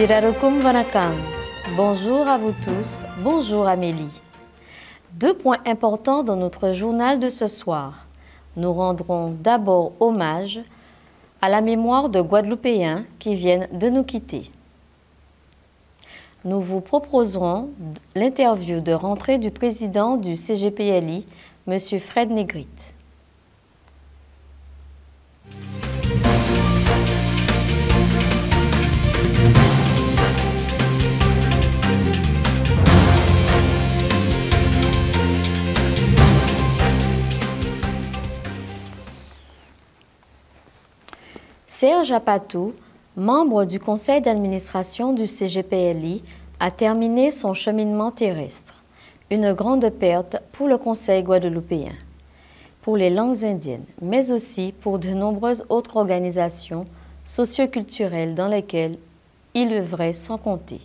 Irarukum Vanakam. Bonjour à vous tous, bonjour Amélie. Deux points importants dans notre journal de ce soir. Nous rendrons d'abord hommage à la mémoire de Guadeloupéens qui viennent de nous quitter. Nous vous proposerons l'interview de rentrée du président du CGPLI, M. Fred Négrite. Serge Apatou, membre du conseil d'administration du CGPLI, a terminé son cheminement terrestre. Une grande perte pour le conseil guadeloupéen, pour les langues indiennes, mais aussi pour de nombreuses autres organisations socioculturelles dans lesquelles il œuvrait sans compter.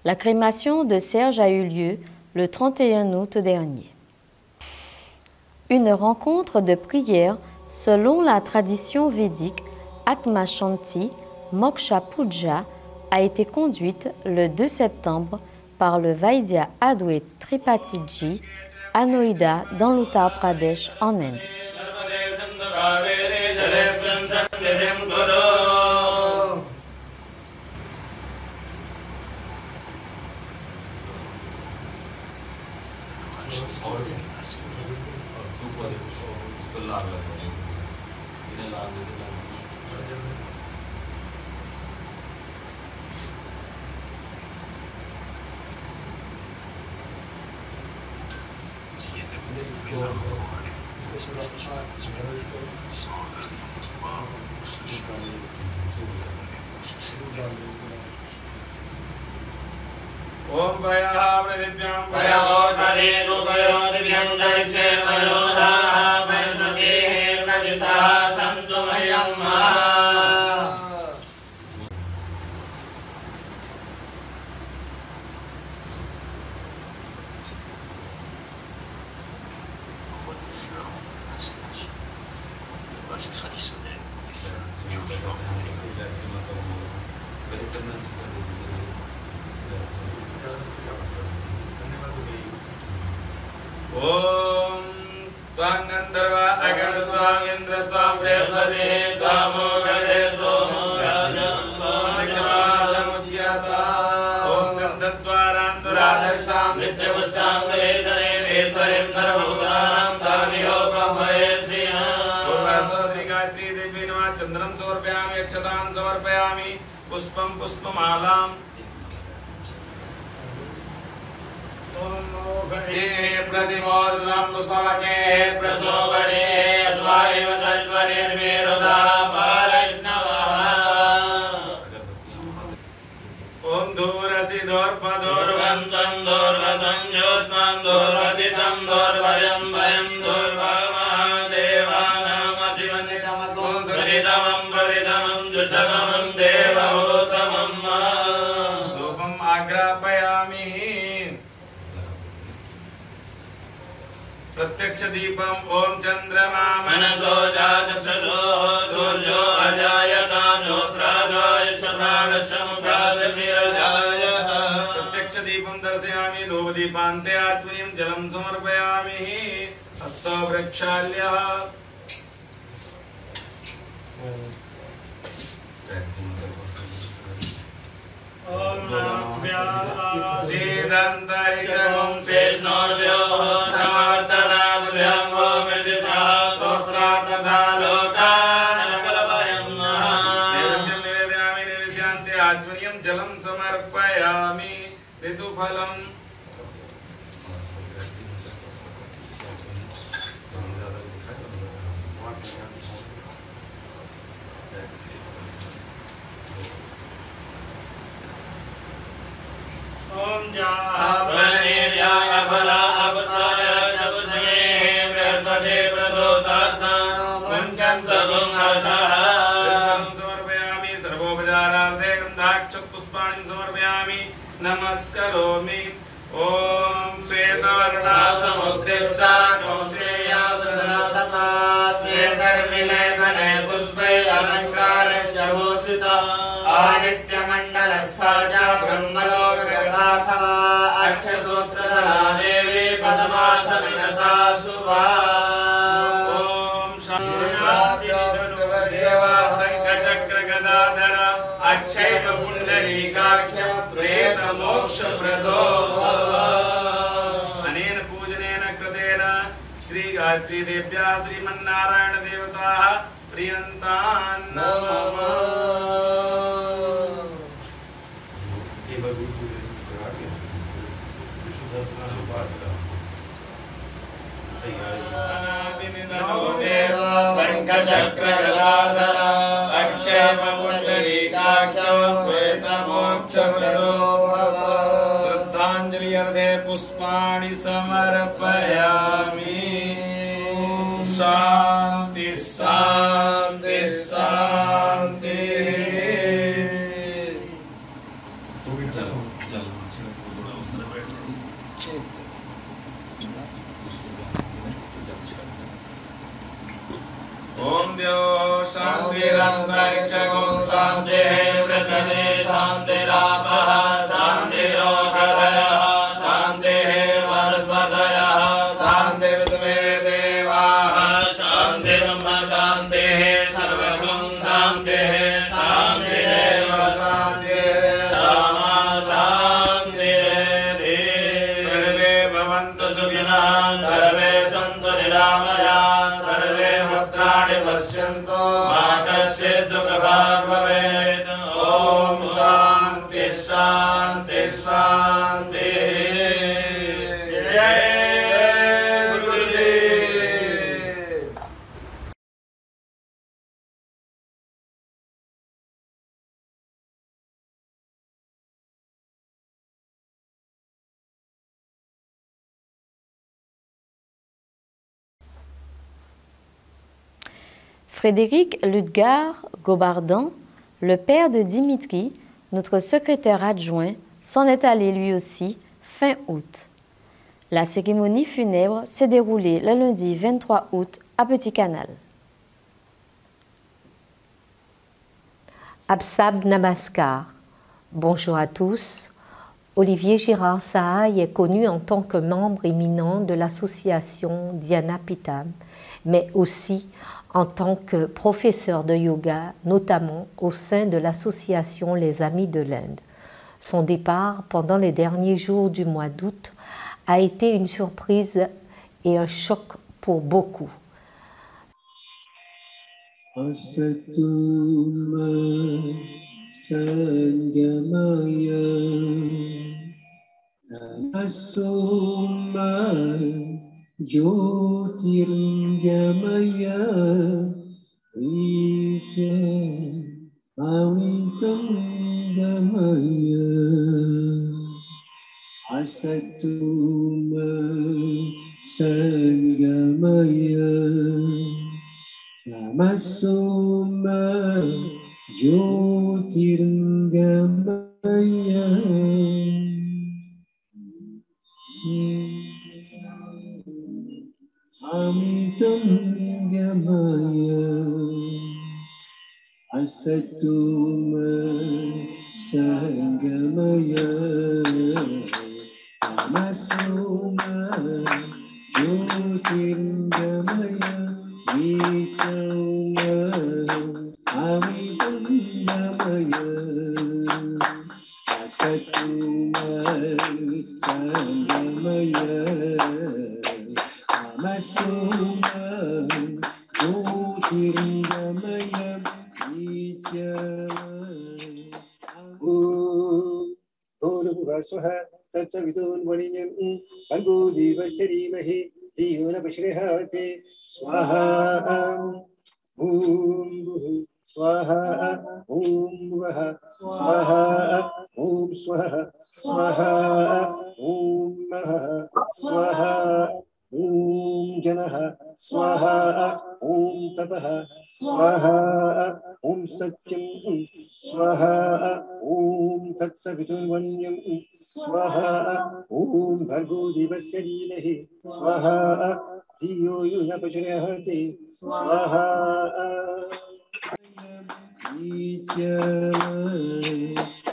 La crémation de Serge a eu lieu le 31 août dernier. Une rencontre de prière selon la tradition védique Atma Shanti Moksha Puja a été conduite le 2 septembre par le Vaidya Adwait Tripatiji à Noida dans l'Uttar Pradesh en Inde. Om Vaya Pradipyam Vaya Otare Dupayo Divyam Dariche Vayoda Vaismati Pradisa Santu Mayamma. Om Tvang Gandharva Aganastvang Indrastvang Prevade Tvamo Gade Somo Rajam Nikshamalam Uchyata Om Gandhatvaranturadarsam Nityamushtam Galetane Veswarim Sarvabhutanam Damiho Brahmaye Sriyam Purvasva Sri Gayatri Devi Nama Chandram Samarpayami Akshatan Samarpayami Puspam Puspamalam Pratimodanam Pusmavake Prasobare Asvaiva Salvarir Viroda Paraishnavaha Om Dhurasi Dhorpa Dhorvantam Dhorvatam Jyotman Dhorvaditam Dhorvayam Vayam Dhorvamaha Devanam Asivanitam Om Saritamam Pravidamam Jushtakamam Devahotamam Dhupam Agrapayami प्रत्यक्ष दीपम ओम चंद्रमा मनसो जातसो सूर्यो अजायतानो प्राजायश प्राणस्य मुखादविरजायत प्रत्यक्ष दीपम दर्शयामि धूपदीपान्ते आत्मनीं जलं समर्पयामि हस्तो प्रक्षाल्यः ओम नमः शीतन्तरिक्षं शेषनोर्यो समवर्तनाभ्यं ओमिदिता स्तोत्रात् तथा लोकानकलभयं नैवेद्यं निवेदयामि नैवेद्यान्ते आचमनीयं जलं समर्पयामि ऋतुफलम् ओम जापनेर्याय फला अपताय जपने बृहस्पति प्रदोतास्ना पंचन्तगुं हसः समर्पयामि सर्वोपचारार्थे गन्धाक्षत पुष्पाणि समर्पयामि नमस्करोमि ओम श्वेतवर्णा समुद्दिष्टा कौसेया सनातना श्वेतर्मिले बने पुष्पे अलङ्कारस्य भूषिता पुण्डरीकाक्ष प्रेतमोक्षप्रदो अनेन पूजनेन कृतेन श्री गायत्री देव्या श्रीमन्नारायण देवताः प्रियन्तान् नमः। शंखचक्रगदाधर अक्षयपुण्डरीकाक्ष प्रेतमोक्षप्रदो श्रद्धांजलि अर्धे पुष्पाणि समर्पयामि। शांति शांति शांति। ओम द्यो शांतिरन्तरिक्षं शान्तिः पृथिवी शान्तिरापः शान्तिरोषधयः शान्तिः वनस्पतयः शान्तिर्विश्वे देवाः शान्तिर्ब्रह्म शान्तिः सर्वगं शान्तिः शान्तिरेव शान्तिर्मा शान्तिरेधि। सर्वे भवन्तु सुखिनः सर्वे सन्तु निरामयाः सर्वे भद्राणि पश्यन्तु मा कश्चित् दुःखभाग् भवेत्। ओम शांति शांति शांति। जय गुरुदेव। Frédéric Ludgard Gobardon, le père de Dimitri, notre secrétaire adjoint, s'en est allé lui aussi fin août. La cérémonie funèbre s'est déroulée le lundi 23 août à Petit Canal. Absab Namaskar. Bonjour à tous. Olivier Girard Sahaï est connu en tant que membre éminent de l'association Dhyana Pitam, mais aussi en tant que professeur de yoga, notamment au sein de l'association Les Amis de l'Inde. Son départ pendant les derniers jours du mois d'août a été une surprise et un choc pour beaucoup. Jyotirgamaya Richa Avitam Gamaya Asatuma Sangamaya Tamasoma Jyotirgamaya Amitam Gamaya Asatuma Sangamaya Tamasoma Jyotirgamaya Vichama Amitam Gamaya Asatuma Sangamaya Masuma Jyotirgamaya Bhurabhuvasvaha Tatsavidunvaninyam Bhargo Devasya Dhimahi Dhiyo na Prachodayate Swaha Om Swaha Om Vaha Swaha Om Swaha Swaha Om Maha Swaha Om Janaha Swaha Om Tapaha Swaha Om Satyam Swaha Om Tatsavidunvaninyam Swaha Om Bhargo Devasya Dhimahi Swaha Dhiyo na Prachodayate Swaha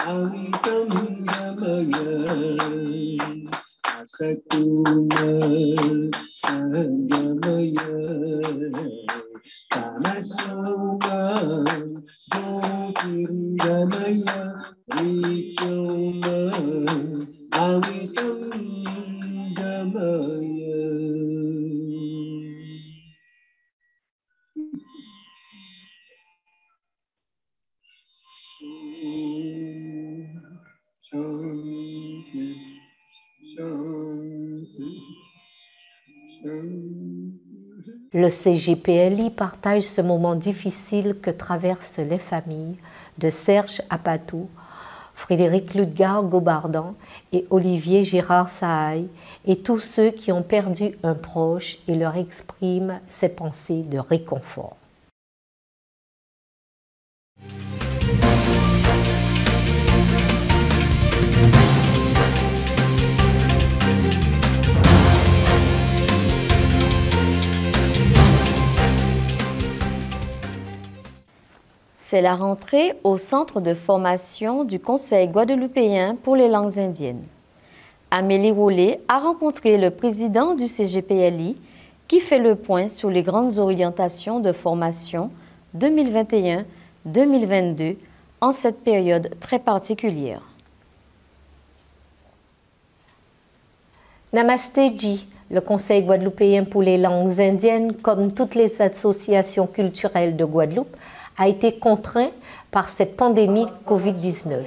Amitam Gamaya Asatuma Sangamaya Tamasoma Jyotirgamaya Vichama Le CGPLI partage ce moment difficile que traversent les familles de Serge Apatou, Frédéric Ludgard Gobardan et Olivier Girard Sahaï et tous ceux qui ont perdu un proche et leur expriment ses pensées de réconfort. C'est la rentrée au centre de formation du Conseil guadeloupéen pour les langues indiennes. Amélie Roulet a rencontré le président du CGPLI qui fait le point sur les grandes orientations de formation 2021-2022 en cette période très particulière. Namasté Ji, le Conseil guadeloupéen pour les langues indiennes, comme toutes les associations culturelles de Guadeloupe, a été contraint par cette pandémie Covid-19.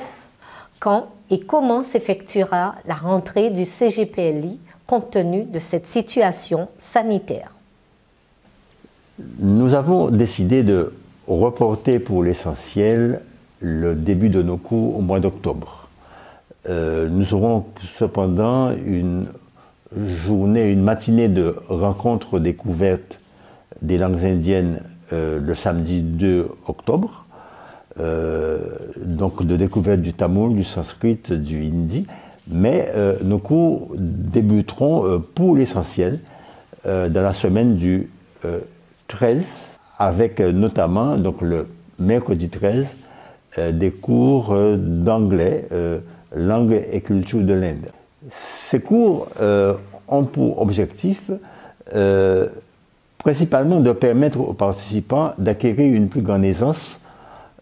Quand et comment s'effectuera la rentrée du CGPLI compte tenu de cette situation sanitaire? Nous avons décidé de reporter pour l'essentiel le début de nos cours au mois d'octobre. Nous aurons cependant une matinée de rencontres découvertes des langues indiennes le samedi 2 octobre, donc de découverte du tamoul, du sanskrit, du hindi, mais nos cours débuteront pour l'essentiel dans la semaine du 13, avec notamment donc, le mercredi 13 des cours d'anglais, langue et culture de l'Inde. Ces cours ont pour objectif principalement de permettre aux participants d'acquérir une plus grande aisance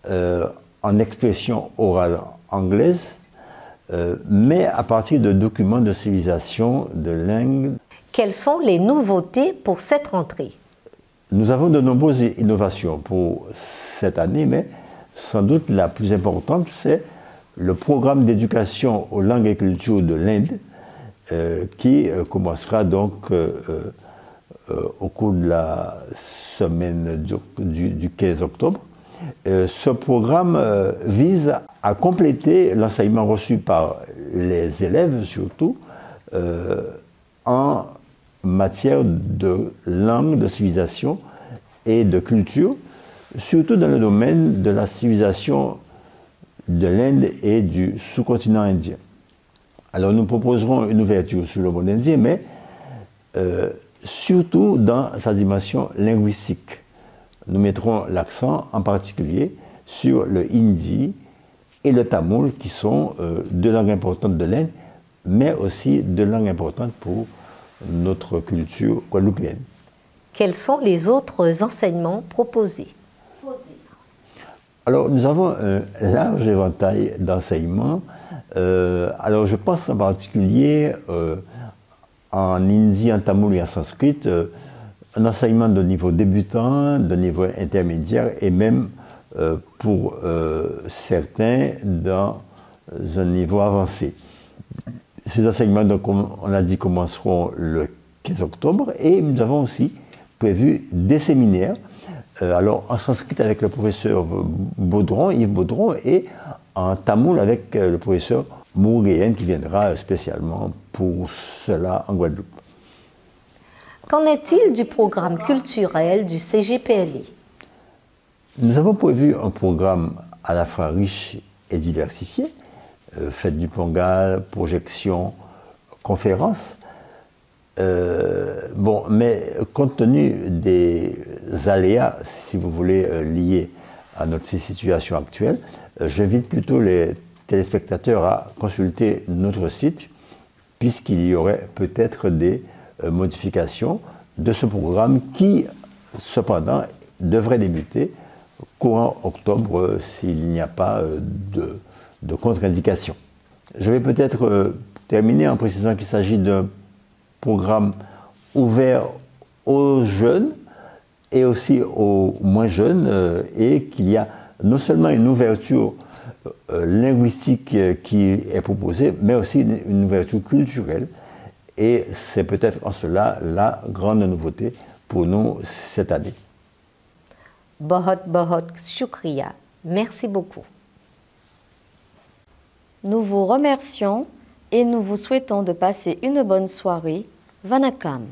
en expression orale anglaise, mais à partir de documents de civilisation, de langue. Quelles sont les nouveautés pour cette rentrée? Nous avons de nombreuses innovations pour cette année, mais sans doute la plus importante, c'est le programme d'éducation aux langues et cultures de l'Inde, qui commencera donc au cours de la semaine du 15 octobre. Ce programme vise à compléter l'enseignement reçu par les élèves, surtout, en matière de langue, de civilisation et de culture, surtout dans le domaine de la civilisation de l'Inde et du sous-continent indien. Alors nous proposerons une ouverture sur le monde indien, mais surtout dans sa dimension linguistique. Nous mettrons l'accent en particulier sur le hindi et le tamoul, qui sont deux langues importantes de l'Inde, mais aussi deux langues importantes pour notre culture guadeloupéenne. Quels sont les autres enseignements proposés? Alors, nous avons un large éventail d'enseignements. Alors, je pense en particulier en hindi, en tamoul et en sanskrit, un enseignement de niveau débutant, de niveau intermédiaire et même pour certains dans un niveau avancé. Ces enseignements, donc, on a dit, commenceront le 15 octobre et nous avons aussi prévu des séminaires. Alors en sanskrit avec le professeur Baudron, Yves Baudron, et en tamoul avec le professeur Murugean qui viendra spécialement pour cela en Guadeloupe. Qu'en est-il du programme culturel du CGPLI? Nous avons prévu un programme à la fois riche et diversifié, fête du Pongal, projections, conférences. Bon, mais compte tenu des aléas, si vous voulez, liés à notre situation actuelle, j'invite plutôt les téléspectateurs à consulter notre site, puisqu'il y aurait peut-être des modifications de ce programme qui, cependant, devrait débuter courant octobre s'il n'y a pas de contre-indication. Je vais peut-être terminer en précisant qu'il s'agit d'un programme ouvert aux jeunes et aussi aux moins jeunes et qu'il y a non seulement une ouverture linguistique qui est proposée, mais aussi une ouverture culturelle. Et c'est peut-être en cela la grande nouveauté pour nous cette année. Bahut bahut shukriya. Merci beaucoup. Nous vous remercions et nous vous souhaitons de passer une bonne soirée. Vanakkam.